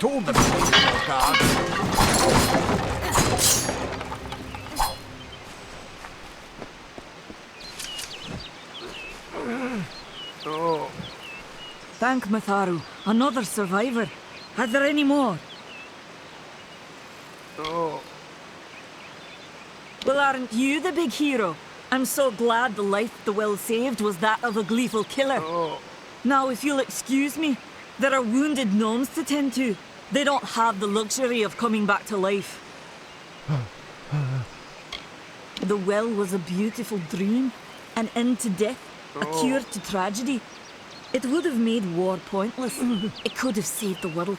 Told them to work hard. Oh. Thank Matharu, another survivor. Are there any more? Oh. Well, aren't you the big hero? I'm so glad the life the Will saved was that of a gleeful killer. Oh. Now, if you'll excuse me, there are wounded gnomes to tend to. They don't have the luxury of coming back to life. The well was a beautiful dream, an end to death. A cure to tragedy. It would have made war pointless. It could have saved the world.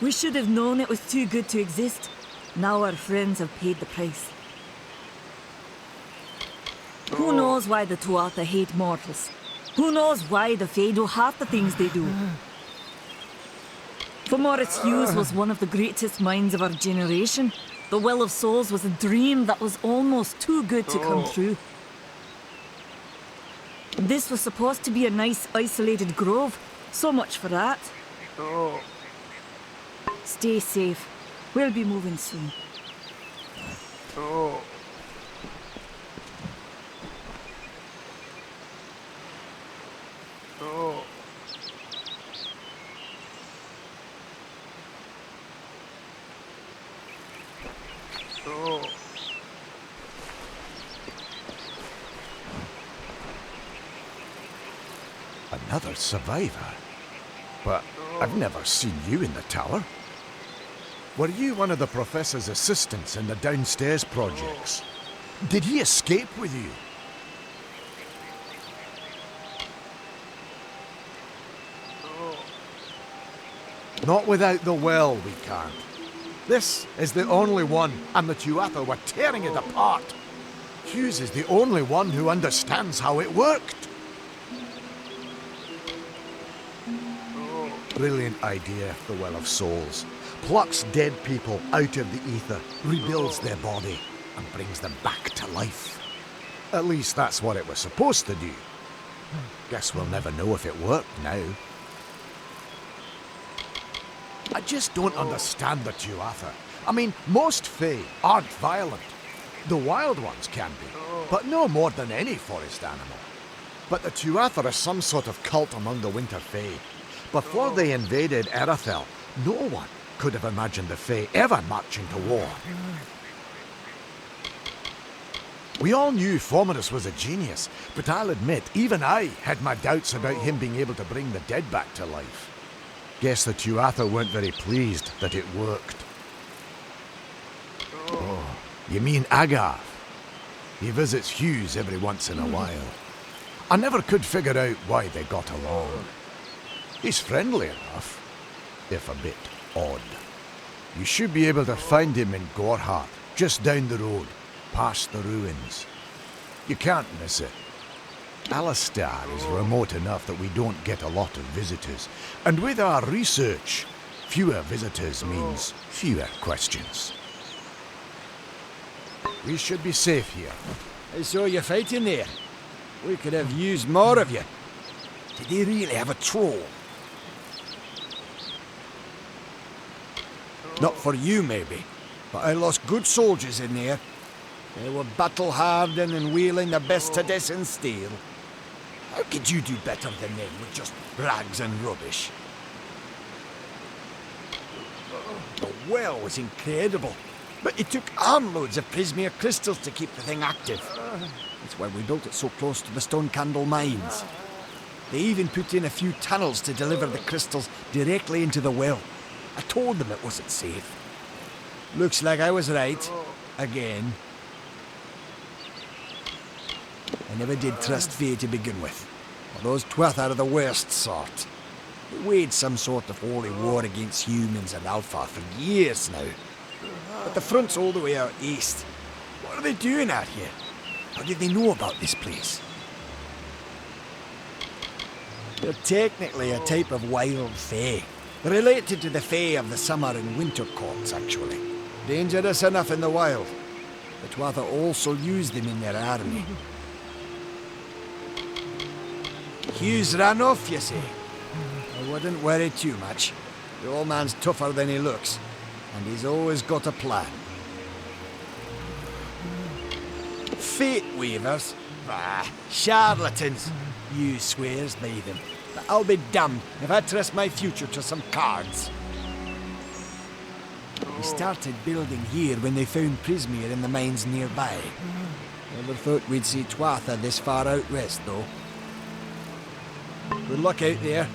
We should have known it was too good to exist. Now our friends have paid the price. Who knows why the Tuatha hate mortals? Who knows why the Fae do half the things they do? For Maurice Hughes was one of the greatest minds of our generation. The Well of Souls was a dream that was almost too good to come true. This was supposed to be a nice, isolated grove. So much for that. Stay safe. We'll be moving soon. Another survivor? But I've never seen you in the tower. Were you one of the Professor's assistants in the downstairs projects? Did he escape with you? Not without the well, we can't. This is the only one, and the Tuatha were tearing it apart. Hughes is the only one who understands how it worked. Brilliant idea, the Well of Souls. Plucks dead people out of the ether, rebuilds their body, and brings them back to life. At least that's what it was supposed to do. Guess we'll never know if it worked now. I just don't understand the Tuatha. I mean, most Fae aren't violent. The wild ones can be, but no more than any forest animal. But the Tuatha are some sort of cult among the Winter Fae. Before they invaded Erythel, no one could have imagined the Fae ever marching to war. We all knew Fominus was a genius, but I'll admit, even I had my doubts about him being able to bring the dead back to life. Guess the Tuatha weren't very pleased that it worked. Oh, you mean Agath? He visits Hughes every once in a while. I never could figure out why they got along. He's friendly enough, if a bit odd. You should be able to find him in Gorhart, just down the road, past the ruins. You can't miss it. Alistair is remote enough that we don't get a lot of visitors. And with our research, fewer visitors means fewer questions. We should be safe here. I saw you fighting there. We could have used more of you. Did they really have a troll? Not for you, maybe, but I lost good soldiers in there. They were battle-hardened and wielding the best Tedescan steel. How could you do better than them with just rags and rubbish? The well was incredible, but it took armloads of Prismere crystals to keep the thing active. That's why we built it so close to the Stone Candle mines. They even put in a few tunnels to deliver the crystals directly into the well. I told them it wasn't safe. Looks like I was right. Again. I never did trust Fae to begin with. Well, those Tuatha are the worst sort. They waged some sort of holy war against humans and Alpha for years now. But the front's all the way out east. What are they doing out here? How did they know about this place? They're technically a type of wild Fae. Related to the Fae of the summer and winter courts, actually. Dangerous enough in the wild. The Tuatha also use them in their army. Hughes ran off, you see. I wouldn't worry too much. The old man's tougher than he looks, and he's always got a plan. Fate weavers? Bah, charlatans. Hughes swears by them. But I'll be damned if I trust my future to some cards. We started building here when they found Prismere in the mines nearby. Never thought we'd see Tuatha this far out west, though. Good luck out there.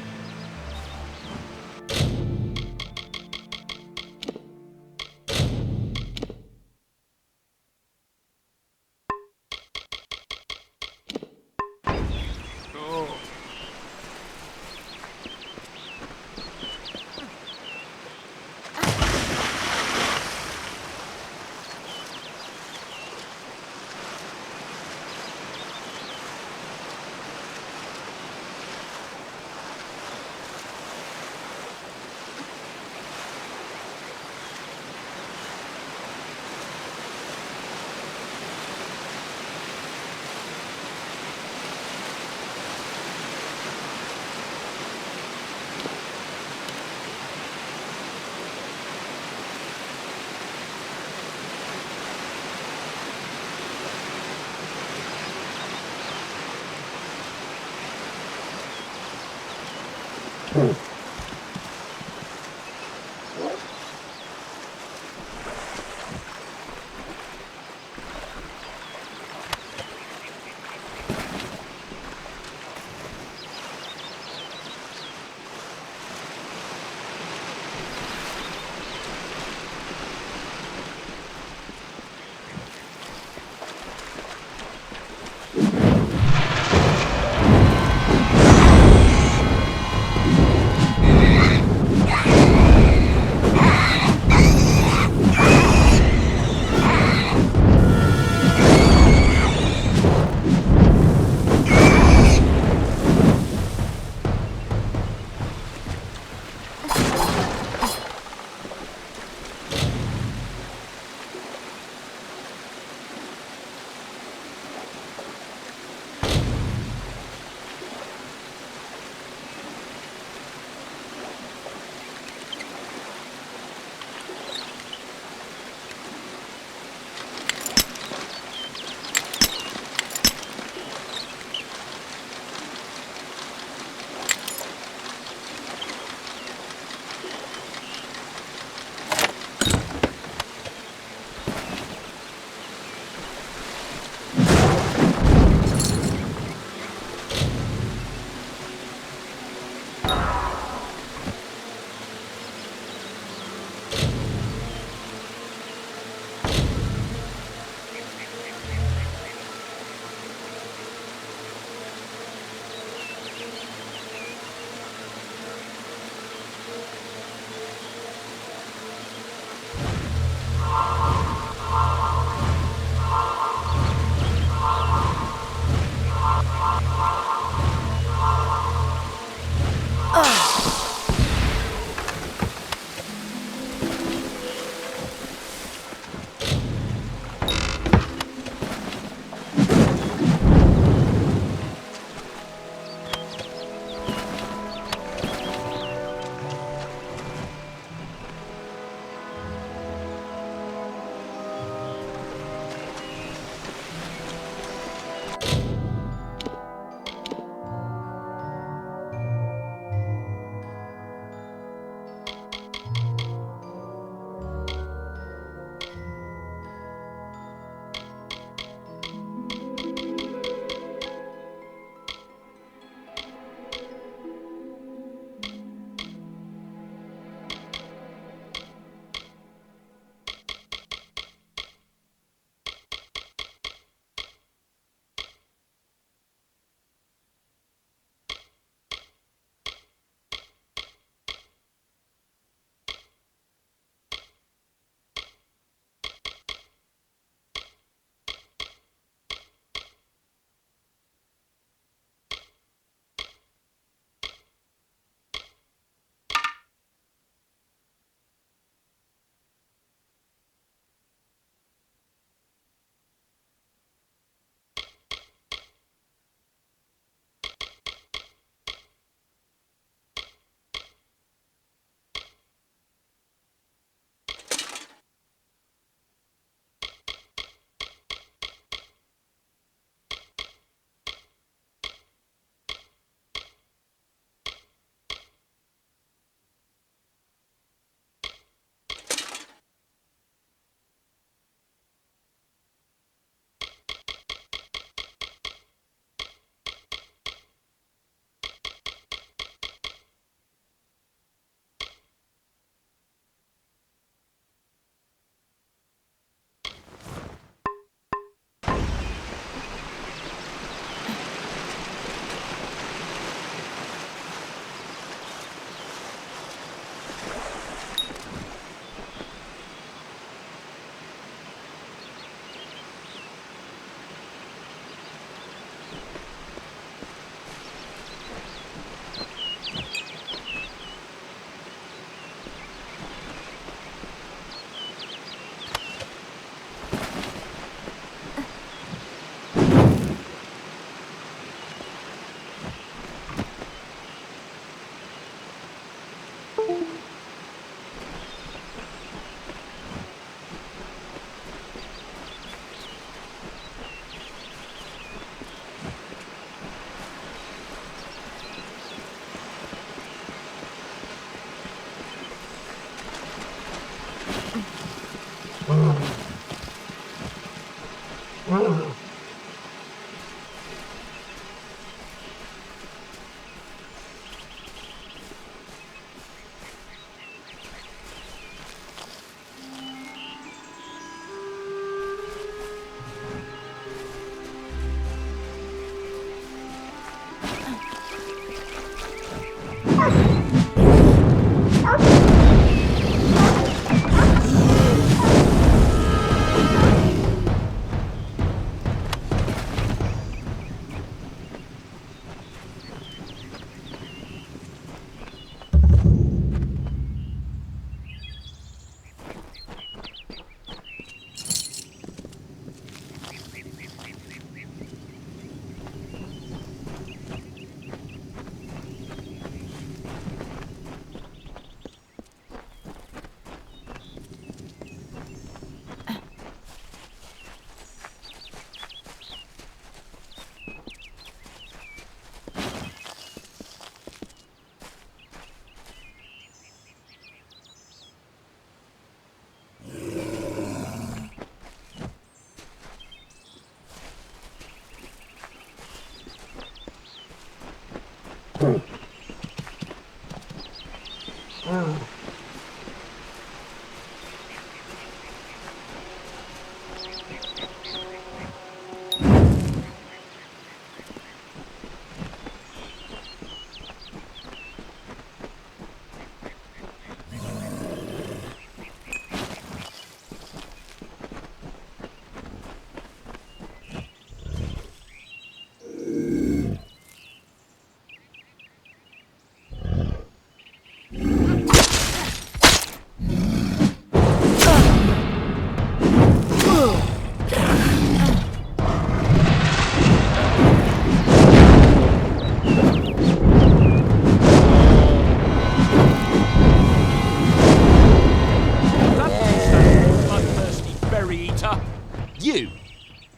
you!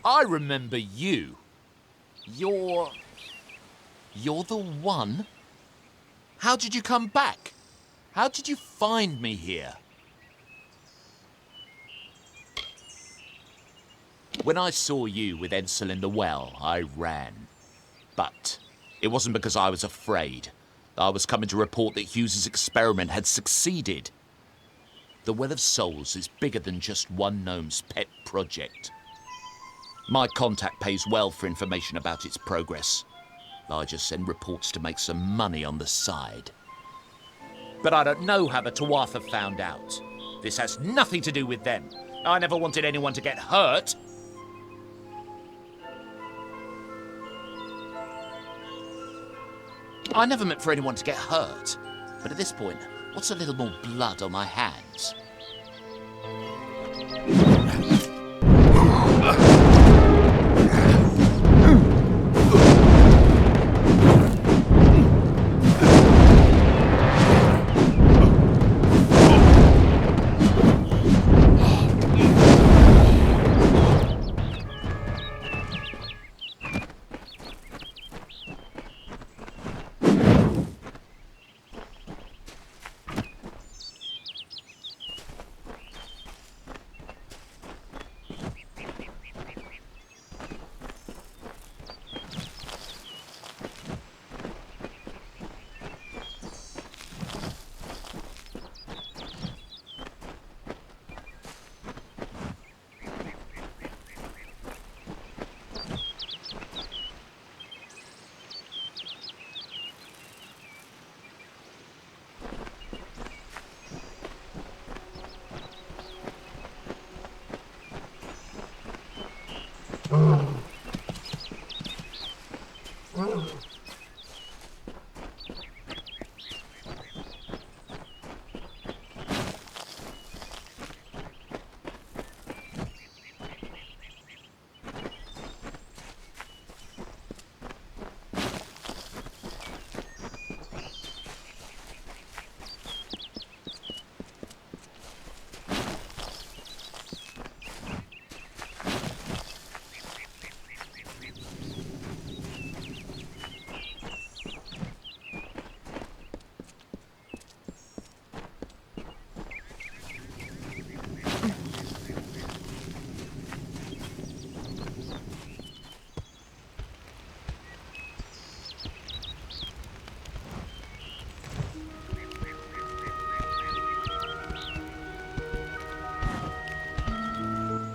I remember you. You're the one? How did you come back? How did you find me here? When I saw you with Edsel in the well, I ran. But it wasn't because I was afraid. I was coming to report that Hughes's experiment had succeeded. The Well of Souls is bigger than just one gnome's pet project. My contact pays well for information about its progress. I just send reports to make some money on the side. But I don't know how the Tuatha found out. This has nothing to do with them. I never wanted anyone to get hurt. I never meant for anyone to get hurt. But at this point, what's a little more blood on my hands?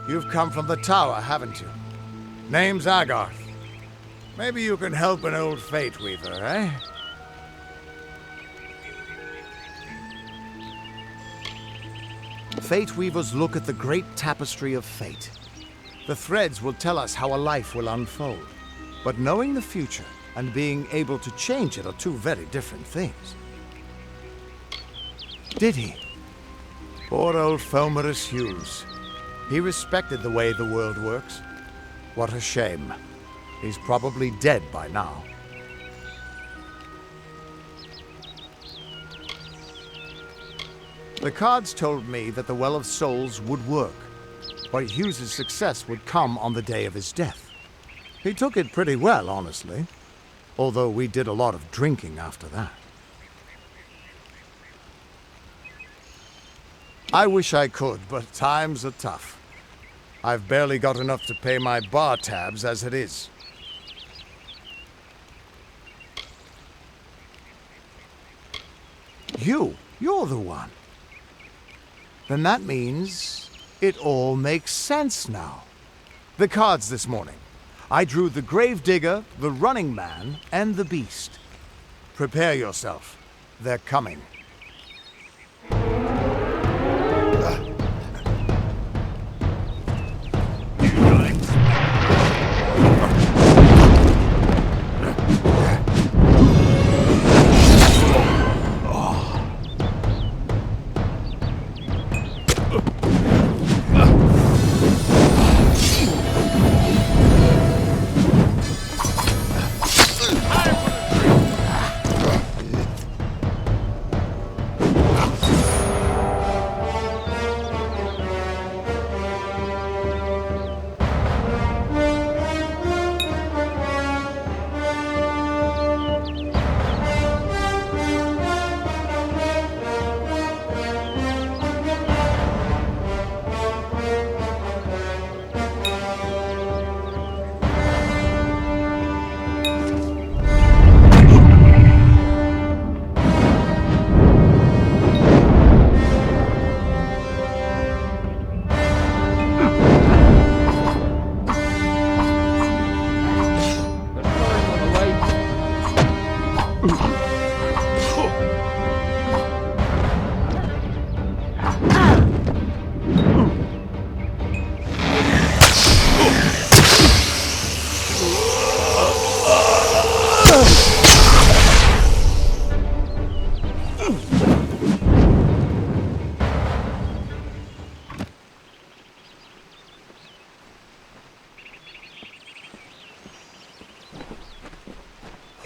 You've come from the tower, haven't you? Name's Agarth. Maybe you can help an old fate weaver, eh? Fate weavers look at the great tapestry of fate. The threads will tell us how a life will unfold. But knowing the future and being able to change it are two very different things. Did he? Poor old Fomerus Hughes. He respected the way the world works. What a shame. He's probably dead by now. The cards told me that the Well of Souls would work, but Hughes's success would come on the day of his death. He took it pretty well, honestly, although we did a lot of drinking after that. I wish I could, but times are tough. I've barely got enough to pay my bar tabs as it is. You're the one. Then that means it all makes sense now. The cards this morning. I drew the Gravedigger, the Running Man, and the Beast. Prepare yourself. They're coming.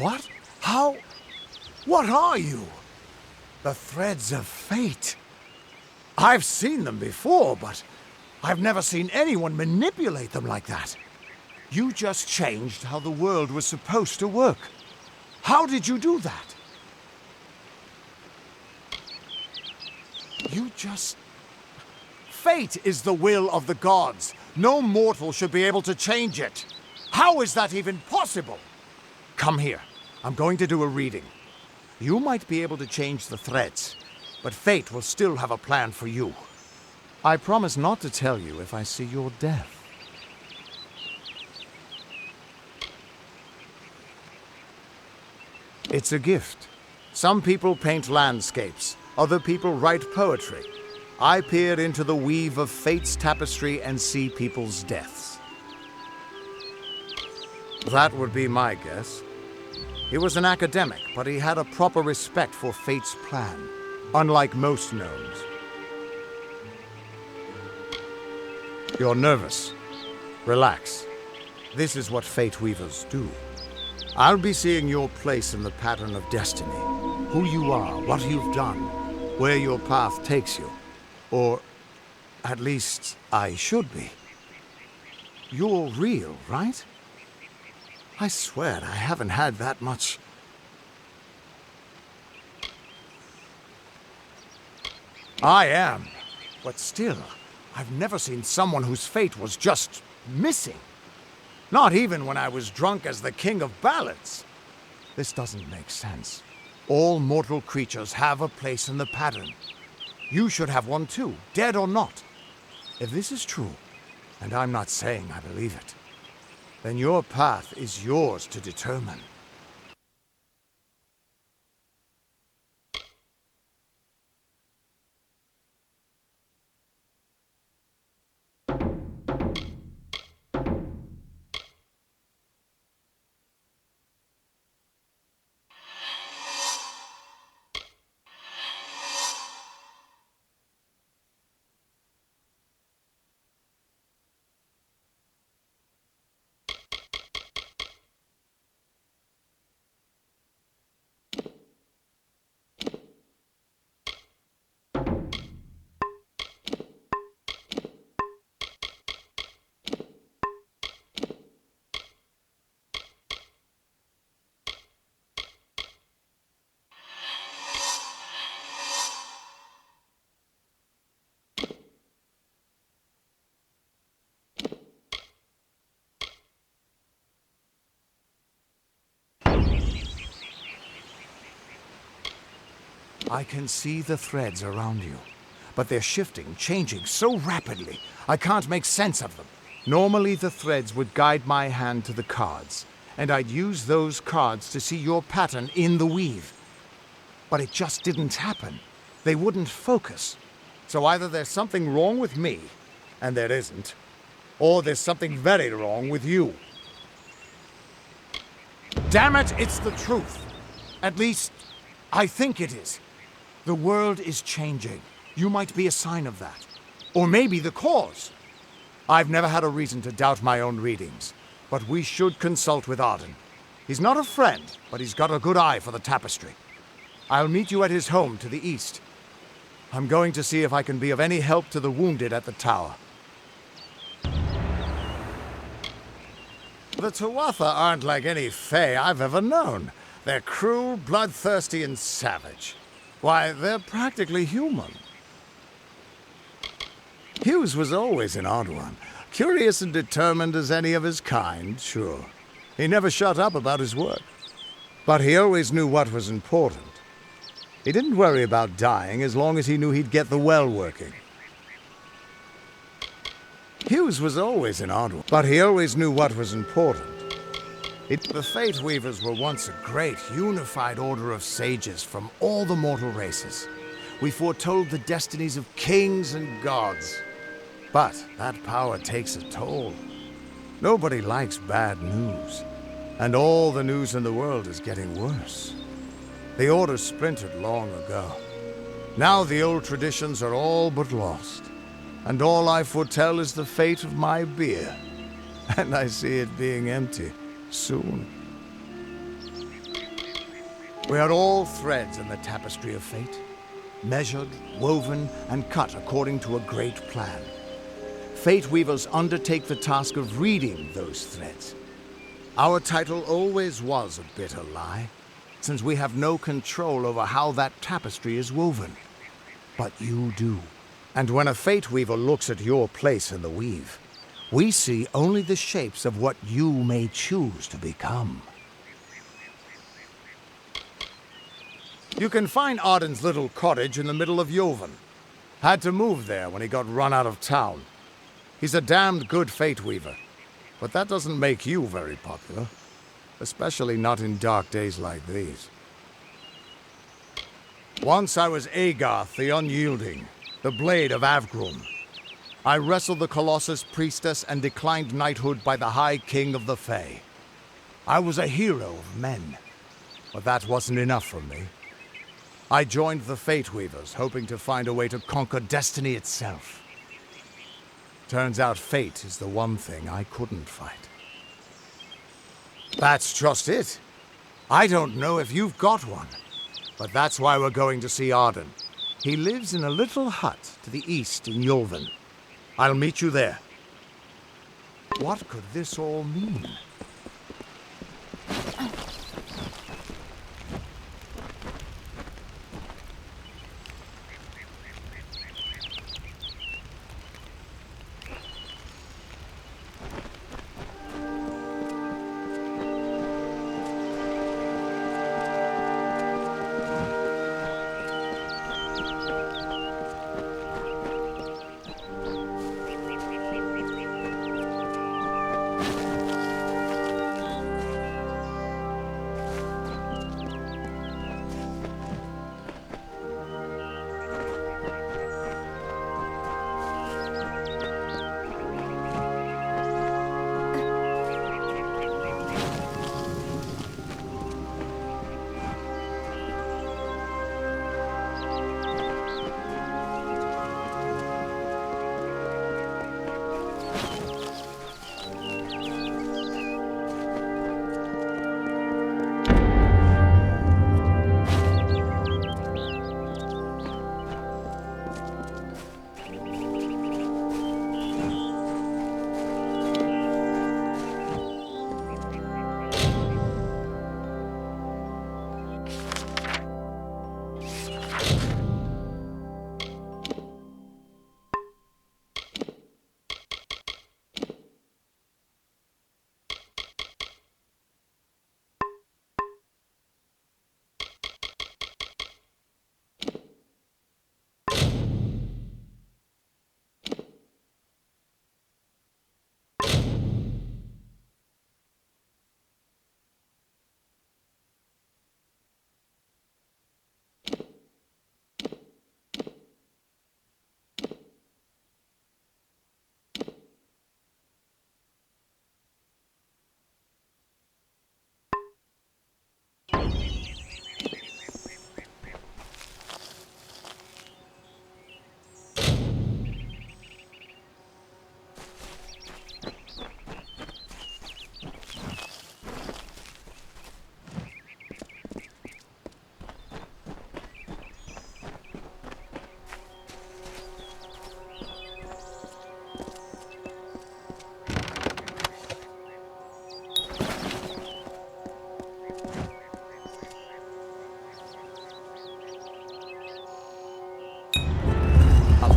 What? How? What are you? The threads of fate. I've seen them before, but I've never seen anyone manipulate them like that. You just changed how the world was supposed to work. How did you do that? You just... Fate is the will of the gods. No mortal should be able to change it. How is that even possible? Come here. I'm going to do a reading. You might be able to change the threads, but fate will still have a plan for you. I promise not to tell you if I see your death. It's a gift. Some people paint landscapes, other people write poetry. I peer into the weave of fate's tapestry and see people's deaths. That would be my guess. He was an academic, but he had a proper respect for fate's plan, unlike most gnomes. You're nervous. Relax. This is what fate weavers do. I'll be seeing your place in the pattern of destiny. Who you are, what you've done, where your path takes you. Or, at least, I should be. You're real, right? I swear I haven't had that much... I am. But still, I've never seen someone whose fate was just missing. Not even when I was drunk as the king of ballads. This doesn't make sense. All mortal creatures have a place in the pattern. You should have one too, dead or not. If this is true, and I'm not saying I believe it, then your path is yours to determine. I can see the threads around you, but they're shifting, changing so rapidly, I can't make sense of them. Normally the threads would guide my hand to the cards, and I'd use those cards to see your pattern in the weave. But it just didn't happen. They wouldn't focus. So either there's something wrong with me, and there isn't, or there's something very wrong with you. Damn it, it's the truth. At least, I think it is. The world is changing. You might be a sign of that. Or maybe the cause. I've never had a reason to doubt my own readings, but we should consult with Arden. He's not a friend, but he's got a good eye for the tapestry. I'll meet you at his home to the east. I'm going to see if I can be of any help to the wounded at the tower. The Tuatha aren't like any Fae I've ever known. They're cruel, bloodthirsty, and savage. Why, they're practically human. Hughes was always an odd one. Curious and determined as any of his kind, sure. He never shut up about his work. But he always knew what was important. He didn't worry about dying as long as he knew he'd get the well working. Hughes was always an odd one, but he always knew what was important. The Fate Weavers were once a great, unified order of sages from all the mortal races. We foretold the destinies of kings and gods. But that power takes a toll. Nobody likes bad news. And all the news in the world is getting worse. The Order splintered long ago. Now the old traditions are all but lost. And all I foretell is the fate of my beer. And I see it being empty soon. We are all threads in the tapestry of fate, measured, woven, and cut according to a great plan. Fate weavers undertake the task of reading those threads. Our title always was a bitter lie, since we have no control over how that tapestry is woven. But you do. And when a fate weaver looks at your place in the weave, we see only the shapes of what you may choose to become. You can find Arden's little cottage in the middle of Yovan. Had to move there when he got run out of town. He's a damned good fate weaver, but that doesn't make you very popular. Especially not in dark days like these. Once I was Agarth the Unyielding, the Blade of Avgrum. I wrestled the Colossus priestess and declined knighthood by the High King of the Fae. I was a hero of men, but that wasn't enough for me. I joined the Fate Weavers, hoping to find a way to conquer destiny itself. Turns out fate is the one thing I couldn't fight. That's just it. I don't know if you've got one, but that's why we're going to see Arden. He lives in a little hut to the east in Yulven. I'll meet you there. What could this all mean?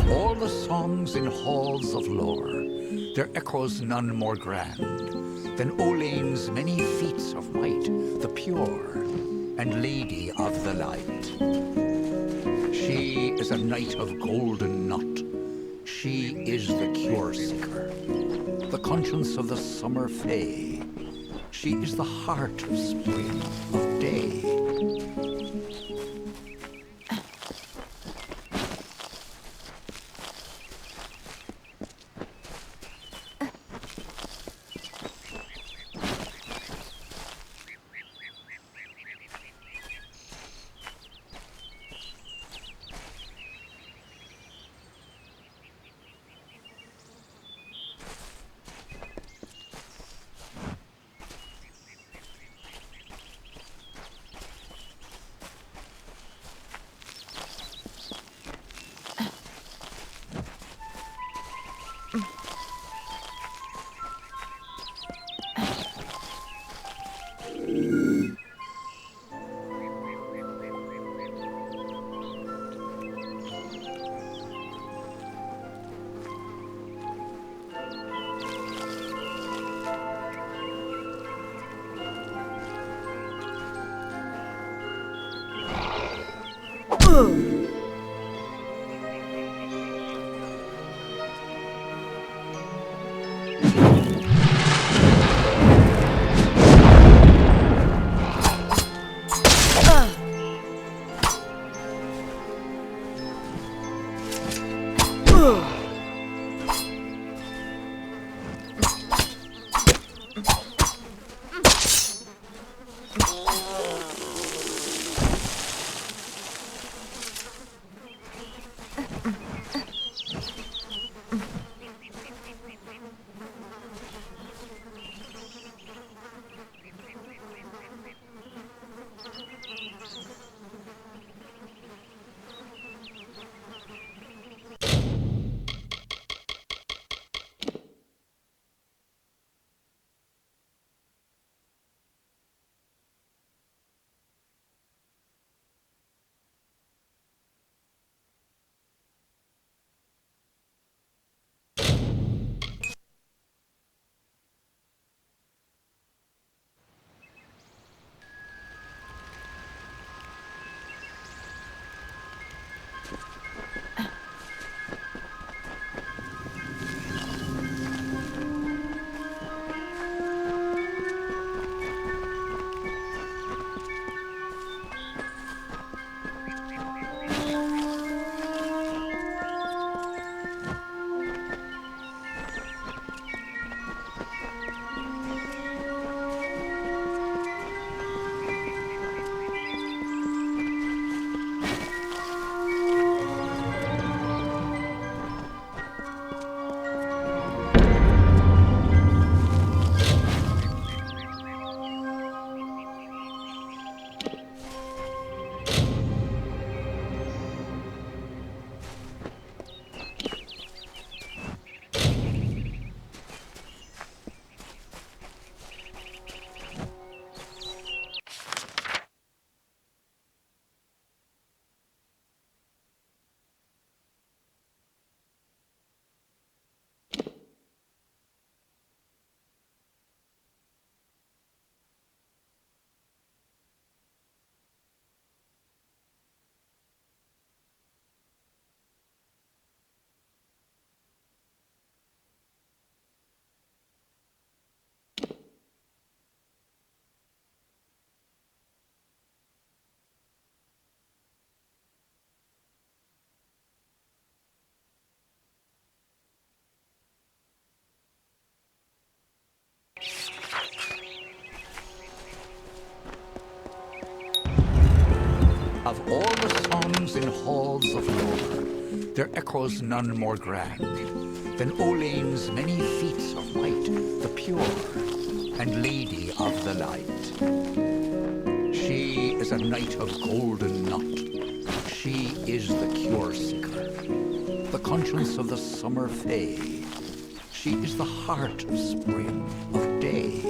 All the songs in halls of lore, there echoes none more grand than Olane's many feats of might, the pure and lady of the light. She is a knight of golden knot. She is the cure seeker, the conscience of the summer fae. She is the heart of spring, of day. Of all the songs in halls of lore, there echoes none more grand than Olane's many feats of might, the pure and lady of the light. She is a knight of golden knot. She is the cure seeker, the conscience of the summer fae. She is the heart of spring, of day.